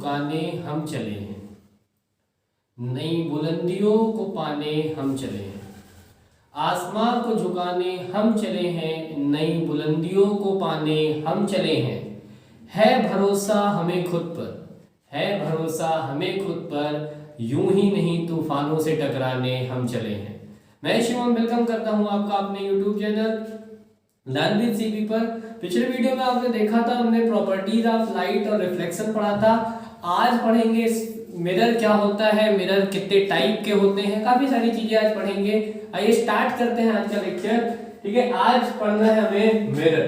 झुकाने हम चले हैं, नई बुलंदियों को पाने हम चले हैं। आसमां को झुकाने हम चले हैं, नई बुलंदियों को पाने हम चले हैं। है भरोसा हमें खुद पर, है भरोसा हमें खुद पर, यूं ही नहीं तूफानों से टकराने हम चले हैं। मैं शिवम वेलकम करता हूं आपका अपने YouTube channel learn with CP पर। पिछले वीडियो में आपने देखा था, हमने प्रॉपर्टीज ऑफ लाइट और रिफ्लेक्शन पढ़ा था। आज पढ़ेंगे मिरर क्या होता है, मिरर कितने टाइप के होते हैं, काफी सारी चीजें आज पढ़ेंगे। आइए स्टार्ट करते हैं आज का लेक्चर। ठीक है, आज पढ़ना है हमें मिरर,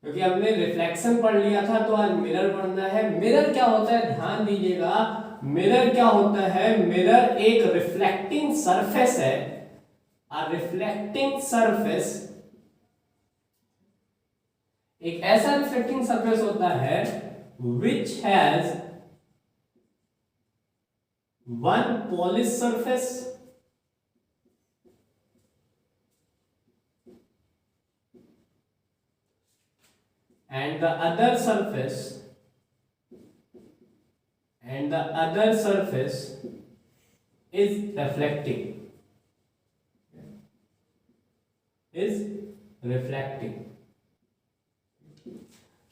क्योंकि हमने रिफ्लेक्शन पढ़ लिया था, तो आज मिरर पढ़ना है। मिरर क्या होता है, ध्यान दीजिएगा। मिरर क्या होता है, मिरर एक रिफ्लेक्टिंग सरफेस है। अ रिफ्लेक्टिंग सरफेस एक ऐसा रिफ्लेक्टिंग सरफेस होता है which has one polished surface and the other surface is reflecting।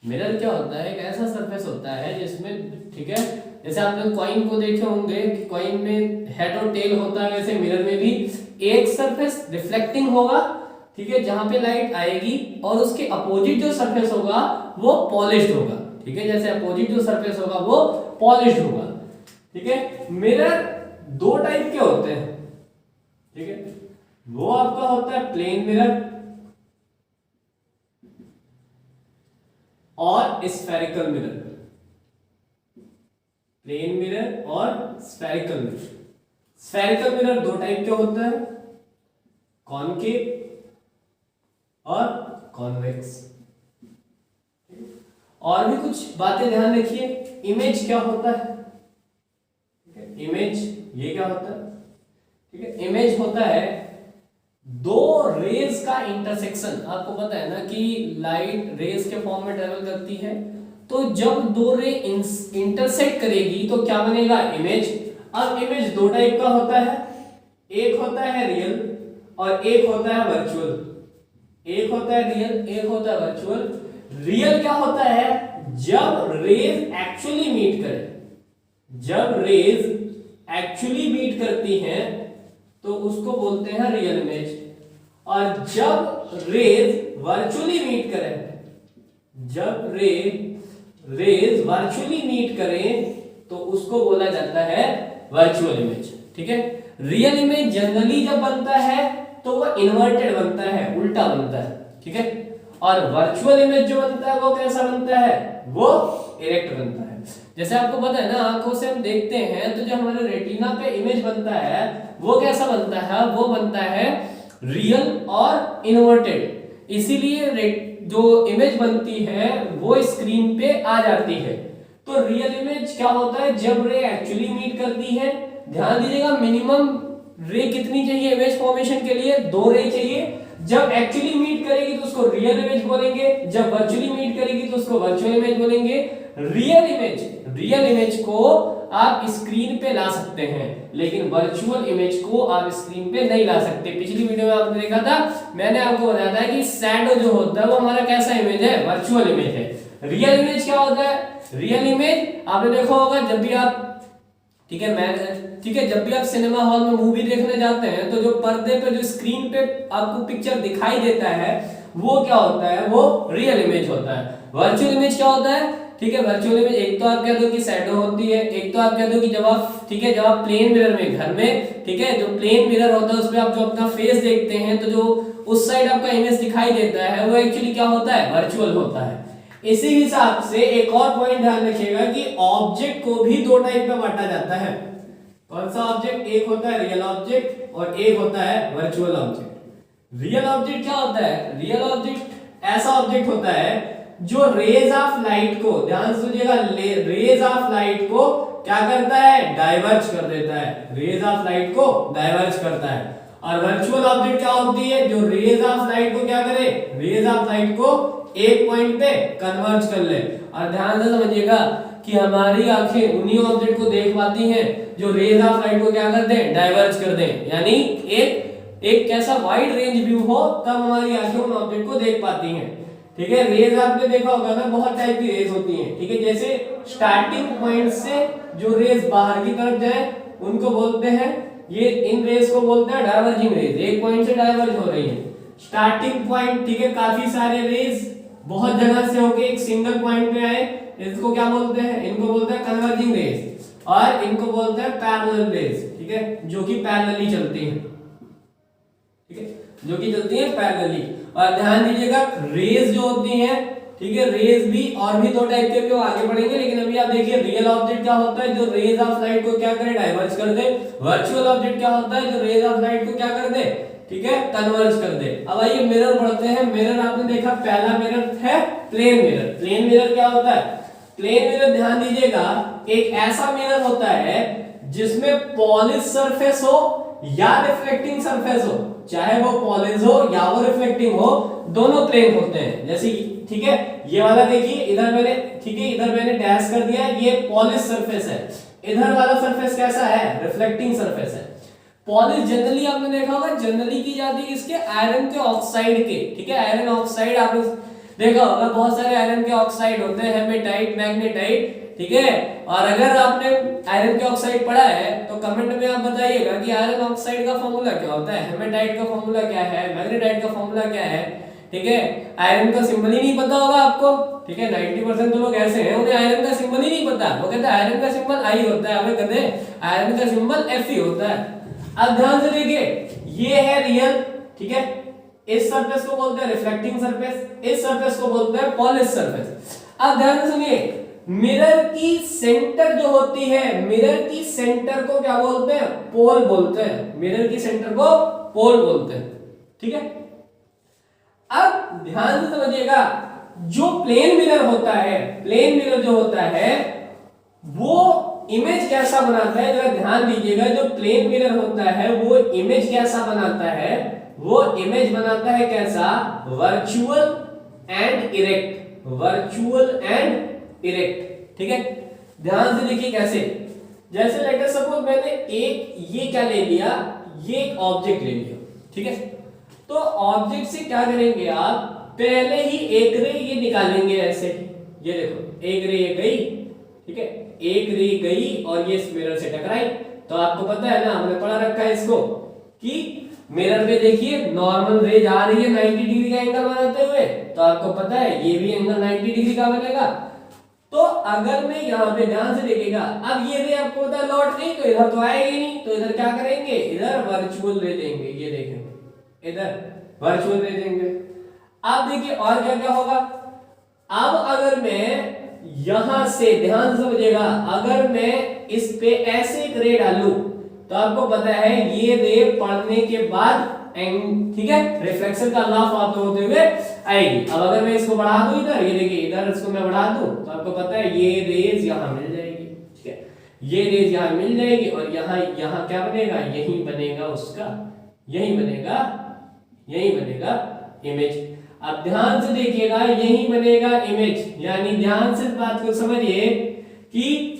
Mirror क्या होता है, एक ऐसा सरफेस होता है जिसमें, ठीक है, जैसे आपने कॉइन को देखे होंगे कि कॉइन में हेड और टेल होता है, वैसे मिरर में भी एक सरफेस रिफ्लेक्टिंग होगा, ठीक है, जहां पे लाइट आएगी, और उसके अपोजिट जो सरफेस होगा वो पॉलिश्ड होगा। ठीक है, जैसे अपोजिट जो सरफेस होगा वो पॉलिश्ड होगा। ठीक है, मिरर दो टाइप के होते हैं। ठीक है, वो आपका होता है प्लेन मिरर और स्फेरिकल मिरर। प्लेन मिरर और स्फेरिकल मिरर। स्फेरिकल मिरर दो टाइप के होते हैं, कॉनकेव और कॉन्वेक्स। और भी कुछ बातें ध्यान रखिए। इमेज क्या होता है, इमेज ये क्या होता है, ठीक है, इमेज होता है दो रेज का इंटरसेक्शन। आपको पता है ना कि लाइट रेज के फॉर्म में ट्रेवल करती है, तो जब दो रे इंटरसेक्ट करेगी तो क्या बनेगा, इमेज। अब इमेज दो टाइप का होता है, एक होता है रियल और एक होता है वर्चुअल। एक होता है रियल, एक होता है वर्चुअल। रियल क्या होता है, जब रेज एक्चुअली मीट करे, जब रेज एक्चुअली मीट करती हैं तो उसको बोलते हैं रियल इमेज। और जब रेज वर्चुअली मीट करें, जब रेज वर्चुअली मीट करें तो उसको बोला जाता है वर्चुअल इमेज। ठीक है, रियल इमेज जनरली जब बनता है तो वो इन्वर्टेड बनता है, उल्टा बनता है। ठीक है, और वर्चुअल इमेज जो बनता है वो कैसा बनता है, वो इरेक्ट बनता है। जैसे आपको पता है ना, आंखों से हम देखते हैं तो जो हमारे रेटिना पे इमेज बनता है वो कैसा बनता है, वो बनता है रियल और इन्वर्टेड। इसीलिए जो इमेज बनती है वो स्क्रीन पे आ जाती है। तो रियल इमेज क्या होता है, जब रे एक्चुअली मीट करती है। ध्यान दीजिएगा, मिनिमम रे कितनी चाहिए इमेज फॉर्मेशन के लिए, दो रे चाहिए। जब एक्चुअली मीट करेगी तो उसको रियल इमेज बोलेंगे, जब वर्चुअली मीट करेगी तो उसको वर्चुअल इमेज बोलेंगे। रियल इमेज को आप स्क्रीन पे ला सकते हैं, लेकिन वर्चुअल इमेज को आप स्क्रीन पे नहीं ला सकते। पिछली वीडियो में आपने देखा था, मैंने आपको बताया था कि शैडो जो होता है वो हमारा कैसा इमेज है, वर्चुअल इमेज है। रियल इमेज क्या होता है, रियल इमेज आपने देखा होगा जब भी आप, ठीक है, जब भी आप सिनेमा हॉल में मूवी देखने जाते हैं तो जो पर्दे पे, जो स्क्रीन पे आपको पिक्चर दिखाई देता है वो क्या होता है, वो रियल इमेज होता है। वर्चुअल इमेज क्या होता है, ठीक है, वर्चुअल इमेज एक तो आप कह दो कि शैडो होती है, एक तो आप कह दो कि जब आप, ठीक है, जब आप प्लेन मिरर में घर में, ठीक है, जो प्लेन मिरर होता है उसमें आप जो अपना फेस देखते हैं तो जो उस साइड आपका इमेज दिखाई देता है वो एक्चुअली क्या होता है, वर्चुअल होता है। इसी हिसाब से एक और पॉइंट ध्यान रखिएगा कि ऑब्जेक्ट को भी दो टाइप में बांटा जाता है। कौन सा ऑब्जेक्ट, एक होता है रियल ऑब्जेक्ट और एक होता है वर्चुअल ऑब्जेक्ट। रियल ऑब्जेक्ट क्या होता है, रियल ऑब्जेक्ट ऐसा ऑब्जेक्ट होता है जो रेज ऑफ लाइट को, ध्यान से सुनिएगा, रेज ऑफ लाइट को क्या करता है, डाइवर्ज कर देता है, रेज ऑफ लाइट को डाइवर्ज करता है। और वर्चुअल ऑब्जेक्ट क्या होती है, जो रेज ऑफ लाइट को क्या करे, रेज ऑफ लाइट को एक पॉइंट पे कन्वर्ज कर ले। और ध्यान से समझिएगा, कि हमारी आंखें उन्हीं ऑब्जेक्ट को देख पाती हैं जो रेज ऑफ लाइट को क्या कर दें, डाइवर्ज कर दें, यानी एक कैसा वाइड रेंज व्यू हो तब हमारी आंखें उन ऑब्जेक्ट को देख पाती हैं। ठीक है, रेज आपने देखा होगा ना, बहुत टाइप की रेज होती हैं। ठीक है, जैसे स्टार्टिंग पॉइंट से जो रेज बाहर की तरफ जाए उनको बोलते हैं, ये इन रेज को बोलते हैं डाइवर्जिंग रेज, एक पॉइंट से डाइवर्ज हो रही है। स्टार्टिंग पॉइंट, ठीक है, काफी सारे रेज बहुत जगह से होके एक सिंगल पॉइंट पे आए, इसको क्या बोलते हैं, इनको बोलते हैं कन्वर्जिंग रेज, और इनको बोलते हैं पैरेलल रेज। ठीक है, जो कि पैरेलली चलती हैं। ठीक है, जो कि चलती हैं पैरेलली। और ध्यान दीजिएगा रेज जो होती हैं, ठीक है, रेज भी और भी दो टाइप के भी आगे बढ़ेंगे, लेकिन अभी आप देखिए रियल ऑब्जेक्ट क्या होता है जो रेज ऑफ लाइट को क्या करे, डाइवर्ज कर दे। वर्चुअल ऑब्जेक्ट क्या होता है जो रेज ऑफ लाइट को क्या कर दे, ठीक है, कन्वर्ज कर दे। अब आइए मिरर पढ़ते हैं। मिरर आपने देखा, पहला मिरर है प्लेन मिरर। प्लेन मिरर क्या होता है, प्लेन मिरर ध्यान दीजिएगा एक ऐसा मिरर होता है जिसमें पॉलिश सरफेस हो या रिफ्लेक्टिंग सरफेस हो, चाहे वो पॉलिश हो या वो रिफ्लेक्टिंग हो, दोनों प्लेन होते हैं। जैसे ठीक है, ये वाला देखिए, इधर मैंने, ठीक है, इधर मैंने डैश कर दिया, ये पॉलिश सरफेस है। इधर वाला सरफेस कैसा है, रिफ्लेक्टिंग सरफेस है। पॉलिश जनरली आपने देखा होगा, जनरली की जाती है इसके आयरन के ऑक्साइड के। ठीक है, आयरन ऑक्साइड आपने देखा होगा, बहुत सारे आयरन के ऑक्साइड होते हैं, हेमेटाइट, मैग्नेटाइट। ठीक है, और अगर आपने आयरन के ऑक्साइड पढ़ा है तो कमेंट में आप बताइएगा कि आयरन ऑक्साइड का फॉर्मूला क्या होता है, हेमेटाइट का फॉर्मूला क्या है, मैग्नेटाइट का फॉर्मूला क्या है। ठीक है, आयरन का सिंबल ही नहीं पता होगा आपको। ठीक है, 90% तो लोग ऐसे हैं उन्हें आयरन का सिंबल ही नहीं पता, वो कहते हैं आयरन का सिंबल आई होता है, हमें कहते हैं आयरन का सिंबल Fe होता है। अब ध्यान से देखिए, ये है रियल, ठीक है, इस सरफेस को बोलते हैं रिफ्लेक्टिंग सरफेस, इस सरफेस को बोलते हैं पॉलिश सरफेस। अब ध्यान से सुनिए, मिरर की सेंटर जो होती है, मिरर की सेंटर को क्या बोलते हैं, पोल बोलते हैं। मिरर की सेंटर को पोल बोलते हैं। ठीक है, अब ध्यान से समझिएगा, जो प्लेन मिरर होता है, प्लेन मिरर जो होता है वो इमेज कैसा बनाता है, जरा ध्यान दीजिएगा। जो प्लेन मिरर होता है वो इमेज कैसा बनाता है, वो इमेज बनाता है कैसा, virtual and erect, virtual and erect. ठीक है, ध्यान से देखिए कैसे, जैसे लेट अस सपोज मैंने एक ये क्या ले लिया, ये एक ऑब्जेक्ट ले लिया। ठीक है, तो ऑब्जेक्ट से क्या करेंगे आप, पहले ही एक रे ये निकालेंगे ऐसे, ये देखो एक रे ये गई, ठीक है, एक रे गई और ये इस मिरर से टकराई। तो आपको पता है ना, हमने पढ़ा रखा है इसको कि मिरर पे देखिए नॉर्मल रे जा रही है 90 डिग्री का एंगल बनाते हुए, तो आपको पता है ये भी एंगल 90 डिग्री का बनेगा। तो अगर मैं यहाँ पे ध्यान से देखिएगा, अब ये रे आपको पता है लौट गई, तो इधर तो आएगी नहीं, तो इधर क्या करेंगे, इधर वर्चुअल रे देंगे, ये देखेंगे इधर वर्चुअल रे देंगे। अब देखिए और क्या क्या होगा, अब अगर मैं यहां से, ध्यान से समझिएगा, अगर मैं इस पे ऐसे एक रे डालूं तो आपको पता है ये रे पड़ने के बाद ठीक है रिफ्लेक्शन का लॉ फॉलो होते हुए आएगी। अब अगर मैं इसको बढ़ा दूं इधर, ये देखिए इधर इसको मैं बढ़ा दूं तो आपको पता है ये रेज यहां मिल जाएगी। ठीक है, ये रेज यहां मिल जाएगी और यहां यहां क्या बनेगा, यही बनेगा उसका, यही बनेगा, यही बनेगा इमेज। अब ध्यान से देखिएगा, यही बनेगा इमेज, यानी ध्यान से बात को समझिए कि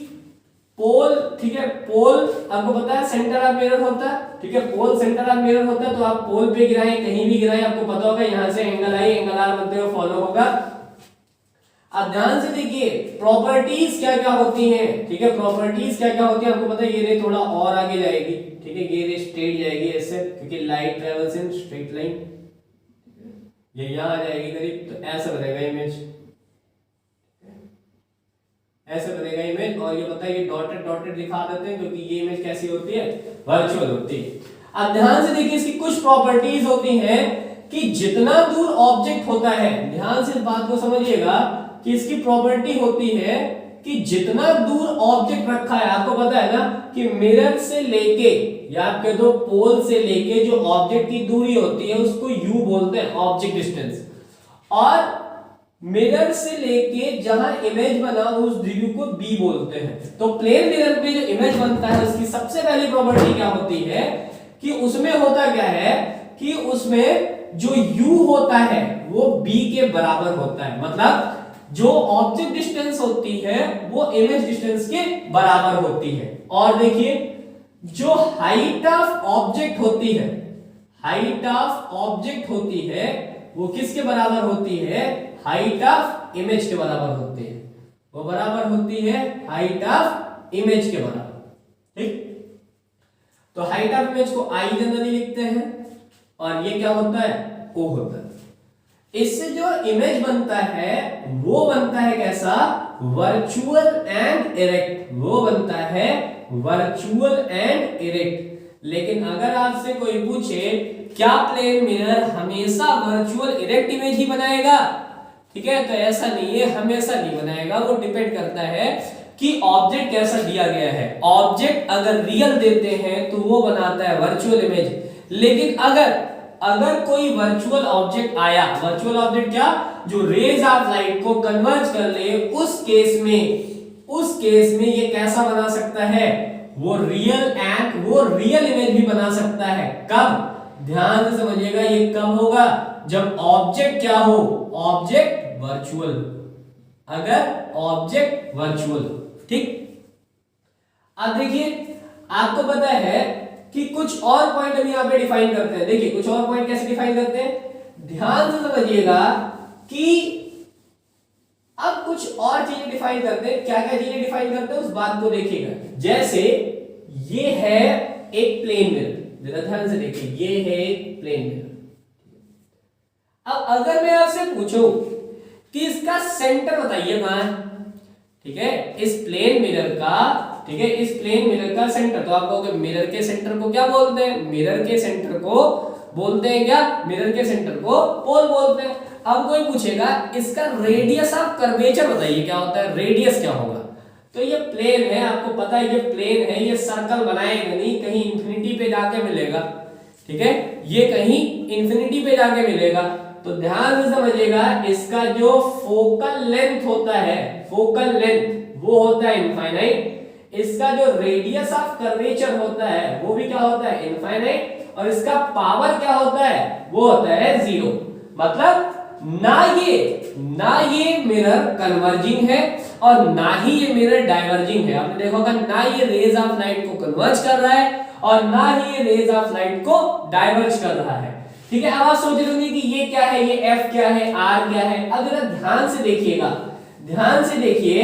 पोल, ठीक है, पोल आपको पता है सेंटर ऑफ मिरर होता है। ठीक है, पोल सेंटर ऑफ मिरर होता है, तो आप पोल पे गिराएं, कहीं भी गिराएं, आपको पता होगा यहां से एंगल आई, एंगल आर बनते हुए फॉलो होगा। अब ध्यान से देखिए प्रॉपर्टीज क्या क्या होती हैं। ठीक है, प्रॉपर्टीज क्या क्या होती है आपको पता है, ये रे थोड़ा और आगे जाएगी। ठीक है, ये रे स्ट्रेट जाएगी ऐसे, क्योंकि light travels in straight line, ये यहां आ जाएगी करीब, तो ऐसा बनेगा इमेज, ऐसे बनेगा इमेज। और ये पता है ये डॉटेड डॉटेड दिखा देते हैं क्योंकि ये इमेज कैसी होती है, वर्चुअल होती है। अब ध्यान से देखिए इसकी कुछ प्रॉपर्टीज होती हैं कि जितना दूर ऑब्जेक्ट होता है, ध्यान से इस बात को समझिएगा कि इसकी प्रॉपर्टी होती है कि जितना दूर ऑब्जेक्ट रखा है, आपको पता है ना कि मिरर से लेके या आपके दो पोल से लेके जो ऑब्जेक्ट की दूरी होती है उसको यू बोलते हैं, ऑब्जेक्ट डिस्टेंस, और मिरर से लेके जहां इमेज बना उस दूरी को बी बोलते हैं। तो प्लेन मिरर पे जो इमेज बनता है उसकी सबसे पहली प्रॉपर्टी क्या होती है कि उसमें होता क्या है कि उसमें जो u होता है वो b के बराबर होता है। मतलब जो ऑब्जेक्ट डिस्टेंस होती है वो इमेज डिस्टेंस के बराबर होती है। और देखिए जो हाइट ऑफ ऑब्जेक्ट होती है, हाइट ऑफ ऑब्जेक्ट होती है वो किसके बराबर होती है? हाइट ऑफ इमेज के बराबर होती है। वो बराबर होती है हाइट ऑफ इमेज के बराबर। ठीक, तो हाइट ऑफ इमेज को आई जनरली लिखते हैं और ये क्या होता है? ओ होता है। इससे जो इमेज बनता है वो बनता है कैसा? Virtual and erect. वो बनता है वर्चुअल एंड इरेक्ट। लेकिन अगर आपसे कोई पूछे क्या प्लेन मिरर हमेशा वर्चुअल इरेक्ट इमेज ही बनाएगा? ठीक है, तो ऐसा नहीं है, हमेशा नहीं बनाएगा। वो डिपेंड करता है कि ऑब्जेक्ट कैसा दिया गया है। ऑब्जेक्ट अगर रियल देते हैं तो वो बनाता है वर्चुअल इमेज। लेकिन अगर कोई वर्चुअल ऑब्जेक्ट आया, वर्चुअल ऑब्जेक्ट क्या? जो रेज ऑफ लाइट को कन्वर्ज कर ले, उस केस में ये कैसा बना सकता है? वो रियल इमेज भी बना सकता है। कब? ध्यान से समझिएगा, ये कब होगा? जब ऑब्जेक्ट क्या हो? Object virtual. अगर ऑब्जेक्ट वर्चुअल। ठीक, अब देखिए आपको पता है कि कुछ और पॉइंट अभी यहां पे डिफाइन करते हैं। देखिए कुछ और पॉइंट कैसे डिफाइन करते हैं, ध्यान से समझिएगा कि अब कुछ और चीजें डिफाइन करते हैं। क्या क्या चीजें डिफाइन करते हैं उस बात को देखिएगा। जैसे ये है एक प्लेन मिरर, जरा ध्यान से देखिए, ये है एक प्लेन मिरर। अब अगर मैं आपसे पूछूं कि इसका सेंटर बताइए कहां है? ठीक है, इस प्लेन मिरर का, ठीक है, इस प्लेन मिरर का सेंटर, तो आप कहोगे मिरर के सेंटर को क्या बोलते हैं? मिरर के सेंटर को बोलते हैं क्या? मिरर के सेंटर को पोल बोलते हैं। अब कोई पूछेगा इसका रेडियस ऑफ कर्वेचर बताइए क्या होता है? रेडियस क्या होगा? तो ये प्लेन है, आपको पता है ये प्लेन है, ये सर्कल बनाएगा नहीं, कहीं इंफिनिटी पे जाके मिलेगा। ठीक है, ये कहीं इंफिनिटी पे जाके मिलेगा। तो ध्यान से समझिएगा, इसका जो फोकल लेंथ होता है, फोकल लेंथ वो होता है इनफाइनाइट। इसका जो रेडियस ऑफ कर्वेचर होता है वो भी क्या होता है? इनफाइनाइट। और इसका पावर क्या होता है? वो होता है 0। मतलब ना ये मिरर कन्वर्जिंग है और ना ही ये मिरर डाइवर्जिंग है। आपने देखा होगा ना ये रेज ऑफ लाइट को कन्वर्ज कर रहा है और ना ही ये रेज ऑफ लाइट को डाइवर्ज कर रहा है। ठीक है, अब आप सोच रहे होंगे कि ये क्या है, ये F क्या है, R क्या है। अब जरा ध्यान से देखिएगा, ध्यान से देखिए।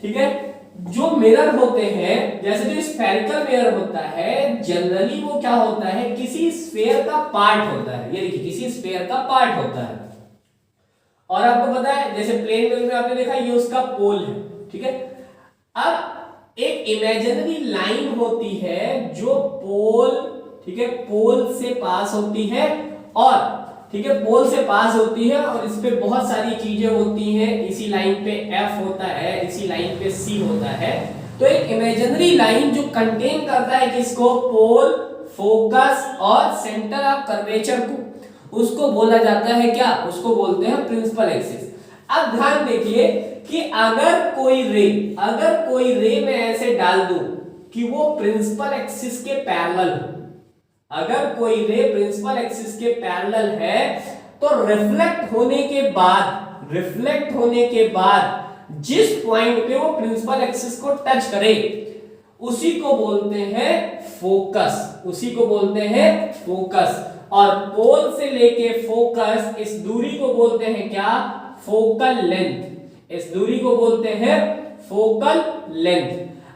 ठीक है, जो मिरर होते हैं, जैसे जो स्फेरिकल मिरर होता है, जनरली वो क्या होता है? किसी स्फीयर का पार्ट होता है। ये देखिए किसी स्फीयर का पार्ट होता है। और आपको पता है जैसे प्लेन मिरर में आपने देखा ये उसका पोल है। ठीक है, अब एक इमेजिनरी लाइन होती है जो पोल, ठीक है, पोल से पास होती है और, ठीक है, पोल से पास होती है और इस पे बहुत सारी चीजें होती हैं। इसी लाइन पे F होता है, इसी लाइन पे C होता है। तो एक इमेजिनरी लाइन जो कंटेन करता है किसको? पोल, फोकस और सेंटर ऑफ कर्वेचर को, उसको बोला जाता है क्या? उसको बोलते हैं प्रिंसिपल एक्सिस। अब ध्यान देखिए कि अगर कोई रे मैं ऐसे डाल दूं कि वो प्रिंसिपल एक्सिस के पैरेलल हो, अगर कोई रे प्रिंसिपल एक्सिस के पैरेलल है तो रिफ्लेक्ट होने के बाद जिस पॉइंट पे वो प्रिंसिपल एक्सिस को टच करे उसी को बोलते हैं फोकस, उसी को बोलते हैं फोकस। और पोल से लेके फोकस इस दूरी को बोलते हैं क्या? Focal length. इस दूरी को बोलते हैं फोकल लेंथ।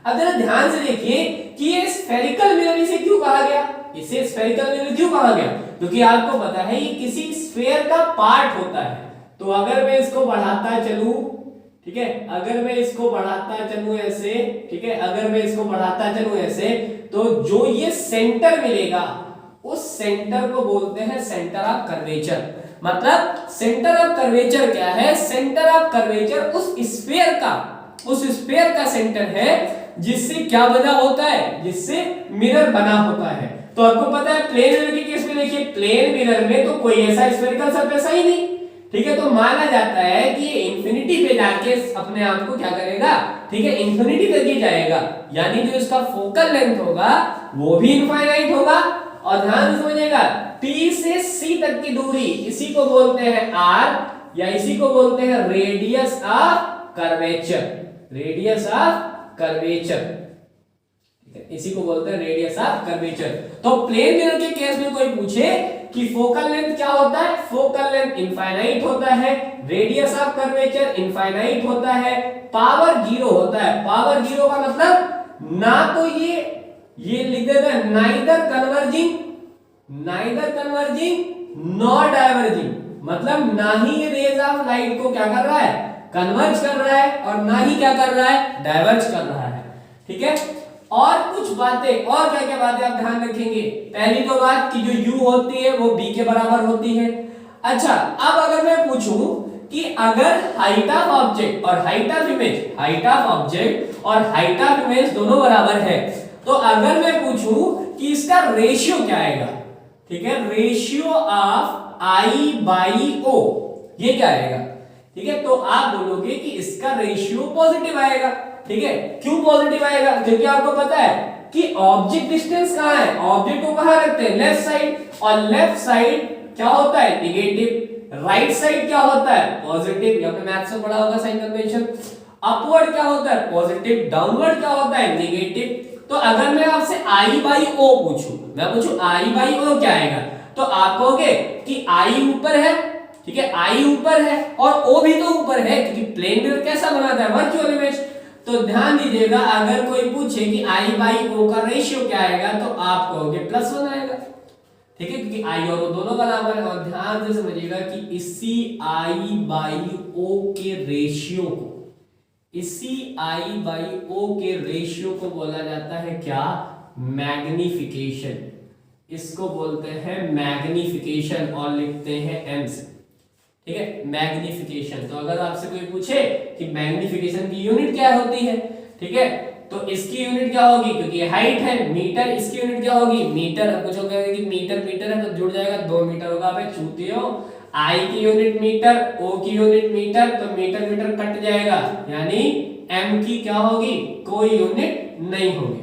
अब जरा ध्यान से देखिए कि ये स्फेरिकल मिरर इसे क्यों कहा गया? इसे स्फेरिकल मिरर क्यों कहा गया? क्योंकि आपको पता है ये किसी स्फीयर का पार्ट होता है। तो अगर मैं इसको बढ़ाता चलूं, ठीक है, अगर मैं इसको बढ़ाता चलूं ऐसे, ठीक है, अगर मैं इसको बढ़ाता चलूं ऐसे, तो जो ये सेंटर मिलेगा उस सेंटर को बोलते हैं सेंटर ऑफ कर्वेचर। मतलब सेंटर ऑफ कर्वेचर क्या है? सेंटर ऑफ कर्वेचर उस स्फीयर का सेंटर है जिससे क्या बना होता है? जिससे मिरर बना होता है। तो आपको पता है प्लेन मिरर के केस में देखिए, प्लेन मिरर में तो कोई ऐसा स्फेरिकल सरफेस ही नहीं। ठीक है, तो माना जाता है कि ये इंफिनिटी पे जाके अपने आप को क्या करेगा? ठीक है, इंफिनिटी तक ही जाएगा। यानी जो इसका फोकल लेंथ होगा वो भी इनफाइनाइट होगा। और ध्यान से समझिएगा P से C तक की दूरी, इसी को बोलते हैं R। या इसी को बोलते हैं radius of curvature, radius of curvature, इसी को बोलते हैं रेडियस ऑफ कर्वेचर। तो प्लेन मिरर के केस में कोई पूछे कि फोकल लेंथ क्या होता है, फोकल लेंथ इनफाइनाइट होता है, रेडियस ऑफ कर्वेचर इनफाइनाइट होता है, पावर 0 होता है। पावर 0 का मतलब ना तो ये लिख देते हैं नाइदर कन्वर्जिंग नॉर डाइवर्जिंग, मतलब ना ही ये रेज ऑफ लाइट को क्या कर रहा है, कन्वर्ज कर रहा है, और ना ही क्या कर रहा है, डाइवर्ज कर रहा है। ठीक है, और कुछ बातें, और क्या क्या बातें आप ध्यान रखेंगे। पहली तो बात कि जो u होती है वो b के बराबर होती है। अच्छा, अब अगर मैं पूछूं कि अगर हाइट ऑफ ऑब्जेक्ट और height of image, height of object और हाइट ऑफ इमेज दोनों बराबर है, तो अगर मैं पूछूं कि इसका रेशियो क्या आएगा, ठीक है, रेशियो ऑफ I/O ये क्या आएगा, ठीक है, तो आप बोलोगे कि इसका रेशियो पॉजिटिव आएगा। ठीक है, क्यों पॉजिटिव आएगा, क्योंकि आपको पता है कि ऑब्जेक्ट डिस्टेंस कहां है, ऑब्जेक्ट को कहां रखते हैं, लेफ्ट साइड, और लेफ्ट साइड क्या होता है, नेगेटिव, राइट साइड क्या होता है, पॉजिटिव, ये आपने मैथ्स में पढ़ा होगा साइन कन्वेंशन। अपवर्ड क्या होता है, पॉजिटिव, डाउनवर्ड क्या होता है, नेगेटिव। तो अगर मैं आपसे I/O पूछूं, मैं पूछूं I/O क्या आएगा, तो आप कहोगे कि I ऊपर है, ठीक है, I ऊपर है और O भी तो ऊपर है, क्योंकि प्लेन मिरर कैसा बनाता है, वर्चुअल इमेज। तो ध्यान दीजिएगा, अगर कोई पूछे कि I/O का रेशियो क्या आएगा, तो आप कहोगे +1 आएगा। ठीक है, क्योंकि I और O दोनों बराबर है। और ध्यान से समझिएगा कि इसी I/O के रेशियो को, इसी I/O के रेशियो को बोला जाता है क्या, मैग्निफिकेशन। इसको बोलते हैं मैग्निफिकेशन और लिखते हैं m से। ठीक है, मैग्निफिकेशन। तो अगर आपसे कोई पूछे कि मैग्निफिकेशन की यूनिट क्या होती है, ठीक है, तो इसकी यूनिट क्या होगी, क्योंकि ये हाइट है मीटर, इसकी यूनिट क्या होगी, मीटर। अब कुछ कहेंगे कि मीटर मीटर है तो जुड़ जाएगा, 2 मीटर होगा। आप चूते हो, I की यूनिट मीटर, O की यूनिट मीटर, तो मीटर मीटर कट जाएगा, यानी m की क्या होगी, कोई यूनिट नहीं होगी,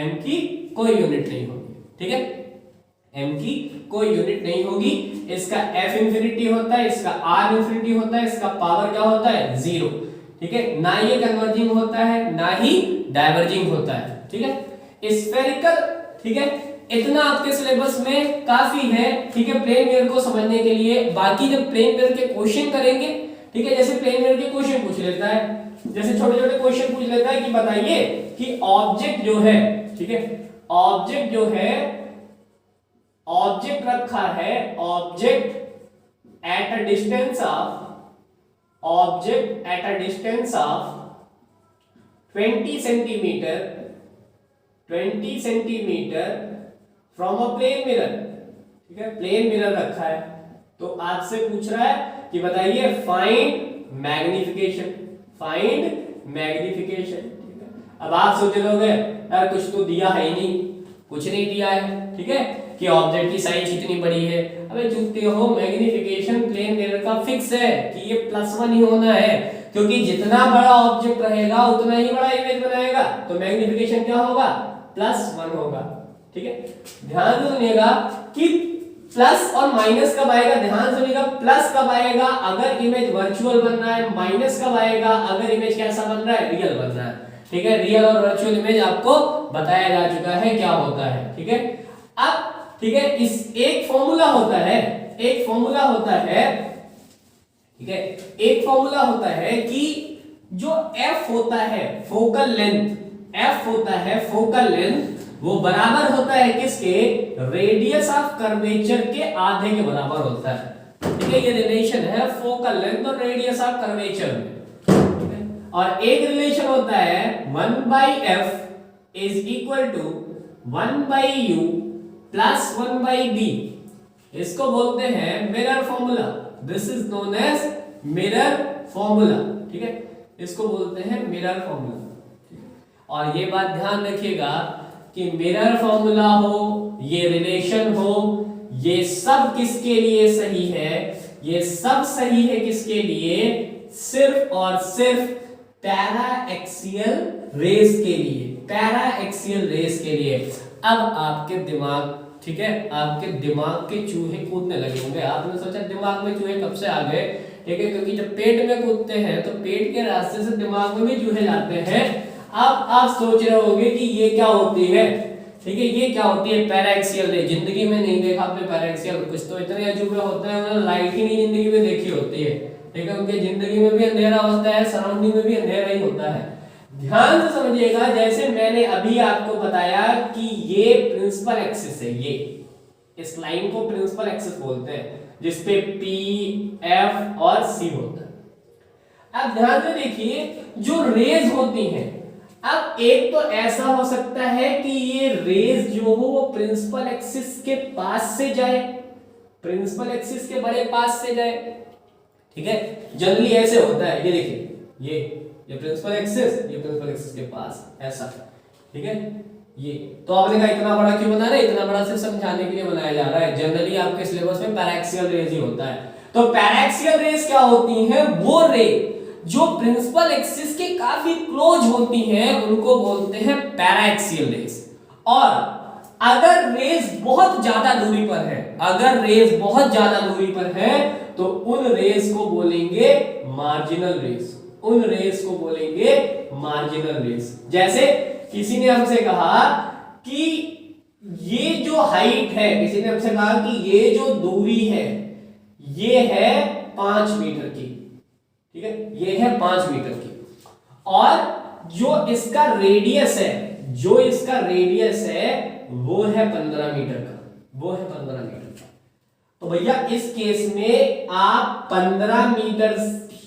m की कोई यूनिट नहीं होगी। ठीक है, m की कोई यूनिट नहीं होगी। इसका f इंफिनिटी होता है, इसका r इंफिनिटी होता है, इसका पावर क्या होता है, 0। ठीक है, ना ये कन्वर्जिंग होता है ना ही डाइवर्जिंग होता है। ठीक है, स्फेरिकल। ठीक है, इतना आपके सिलेबस में काफी है। ठीक है, प्लेन मिरर को समझने के लिए। बाकी जब प्लेन मिरर के क्वेश्चन करेंगे, ठीक है, जैसे प्लेन मिरर के क्वेश्चन पूछ लेता है, जैसे छोटे छोटे क्वेश्चन पूछ लेता है कि बताइए कि ऑब्जेक्ट जो है, ठीक है, ऑब्जेक्ट जो है, ऑब्जेक्ट रखा है, object at a distance of, object at a distance of 20 centimetre, 20 centimetre from a plane mirror. ठीक है, प्लेन मिरर रखा है, तो आपसे पूछ रहा है कि बताइए फाइंड मैग्निफिकेशन, फाइंड मैग्निफिकेशन। ठीक है, अब आप सोच रहे होंगे यार कुछ तो दिया है ही नहीं, कुछ नहीं दिया है। ठीक है, कि ऑब्जेक्ट की साइज कितनी बड़ी है। अबे चूकते हो, मैग्निफिकेशन प्लेन मिरर का फिक्स है कि ये +1 ही होना है, क्योंकि जितना बड़ा ऑब्जेक्ट रहेगा उतना ही बड़ा इमेज बनाएगा, तो मैग्निफिकेशन क्या होगा, +1 होगा। ठीक है, ध्यान सुनिएगा कि प्लस और माइनस कब आएगा, ध्यान सुनिएगा, प्लस कब आएगा अगर इमेज वर्चुअल बन रहा है, माइनस कब आएगा अगर इमेज कैसा बन रहा है, रियल बन रहा है। ठीक है, रियल और वर्चुअल इमेज आपको बताया जा चुका है क्या होता है। ठीक है, अब ठीक है, इस एक फॉर्मूला होता है, एक फॉर्मूला होता है, ठीक है, एक फॉर्मूला होता है कि जो f होता है फोकल लेंथ, f होता है फोकल लेंथ, वो बराबर होता है किसके, रेडियस ऑफ कर्वेचर के आधे के बराबर होता है। ठीक है, ये रिलेशन है फोकल लेंथ और रेडियस ऑफ कर्वेचर में। और एक रिलेशन होता है 1/f is equal to 1/u plus 1/b, इसको बोलते हैं mirror formula. This is known as mirror formula. ठीक है, इसको बोलते हैं मिरर फॉर्मूला। और ये बात ध्यान रखिएगा कि मिरर फॉर्मूला हो, ये रिलेशन हो, ये सब किसके लिए सही है, ये सब सही है किसके लिए, सिर्फ और सिर्फ पैरा एक्सियल रेस के लिए, पैरा एक्सियल रेस के लिए। अब आपके दिमाग, ठीक है, आपके दिमाग के चूहे कूदने लगे होंगे। आपने सोचा दिमाग में चूहे कब से आ गए, ठीक है, क्योंकि जब पेट में कूदते हैं तो पेट के रास्ते से दिमाग में भी चूहे जाते हैं। अब आप सोच रहे होंगे कि ये क्या होती है, ठीक है, ये क्या होती है पैराक्सियल रे। जिंदगी में नहीं देखा आपने पैराक्सियल, कुछ तो इतने अजूबे होते हैं उन्होंने लाइट ही नहीं जिंदगी में देखी होती है, ठीक है, उनके जिंदगी में भी अंधेरा होता है, सराउंडिंग में भी अंधेरा ही होता है। ध्यान से समझिएगा, जैसे मैंने अभी आपको बताया कि ये प्रिंसिपल एक्सिस है, ये इस लाइन को प्रिंसिपल एक्सिस बोलते हैं जिसपे P, F और C होता है। अब ध्यान से देखिए जो रेज होती हैं, अब एक तो ऐसा हो सकता है कि ये रेज जो हो वो प्रिंसिपल एक्सिस के पास से जाए, प्रिंसिपल एक्सिस के बड़े पास से जाए, ठीक है, जनरली ऐसे होता है। ये देखिए ये प्रिंसिपल एक्सिस, ये प्रिंसिपल एक्सिस के पास ऐसा, ठीक है। ये तो आपने कहा इतना बड़ा क्यों बना रहा है, इतना बड़ा सिर्फ समझाने के लिए बनाया जा रहा है। जनरली आपके सिलेबस में पैराक्सियल रेज ही होता है। तो पैराक्सियल रेज क्या होती हैं, वो रे जो प्रिंसिपल एक्सिस के काफी क्लोज होती हैं उनको बोलते हैं पैराक्सियल रेज। और अगर रेज बहुत ज्यादा दूरी पर है, अगर रेज बहुत ज्यादा दूरी पर है तो उन रेज को बोलेंगे मार्जिनल रेज, उन रेज को बोलेंगे मार्जिनल रेज। जैसे किसी ने हमसे कहा कि ये जो हाइट है, किसी ने हमसे कहा कि ये जो दूरी है ये है 5 मीटर की, ठीक है, ये है 5 मीटर की, और जो इसका रेडियस है, जो इसका रेडियस है वो है 15 मीटर का, वो है 15 मीटर का। तो भैया इस केस में आप 15 मीटर,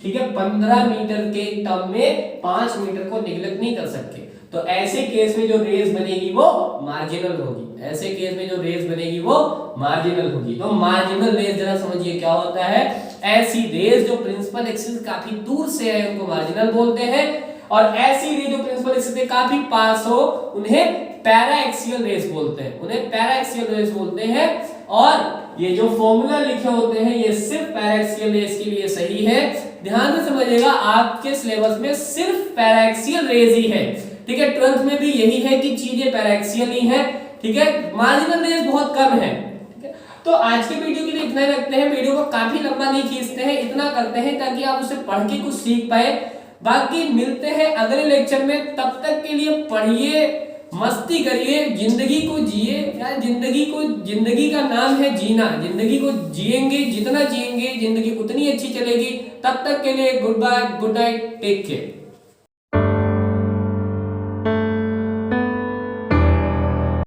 ठीक है, 15 मीटर के टर्म में 5 मीटर को निगलेक्ट नहीं कर सकते। तो ऐसे केस में जो रेज बनेगी वो मार्जिनल होगी, ऐसे केस में जो रेज बनेगी वो मार्जिनल होगी। तो मार्जिनल रेज जरा समझिए क्या होता है, ऐसी रेज जो प्रिंसिपल एक्सिस काफी दूर से है उनको मार्जिनल बोलते हैं, और ऐसी रेज जो प्रिंसिपल एक्सिस के काफी पास हो उन्हें पैराएक्सियल रेज बोलते हैं, उन्हें पैराएक्सियल रेज बोलते हैं। और ये जो फॉर्मूला लिखे होते हैं ये सिर्फ पैराएक्सियल रेज के लिए सही है। ध्यान से समझिएगा, आपके सिलेबस में सिर्फ पैराएक्सियल रेज ही है, ठीक है, 12th में भी यही है कि चीजें पैराएक्सियल ही है, ठीक है, मार्जिनल रेज बहुत कम है, ठीक है। तो आज के वीडियो के लिए इतना ही रखते हैं, वीडियो को काफी लंबा नहीं खींचते हैं, इतना करते हैं ताकि आप उसे पढ़ के कुछ सीख पाए। बाकी मिलते हैं अगले लेक्चर में, तब तक के लिए पढ़िए, मस्ती करिए, जिंदगी को जिए यार, जिंदगी का नाम है जीना, जिंदगी को जिएंगे, जितना जिएंगे जिंदगी उतनी अच्छी चलेगी। तब तक के लिए goodbye, good night, take care.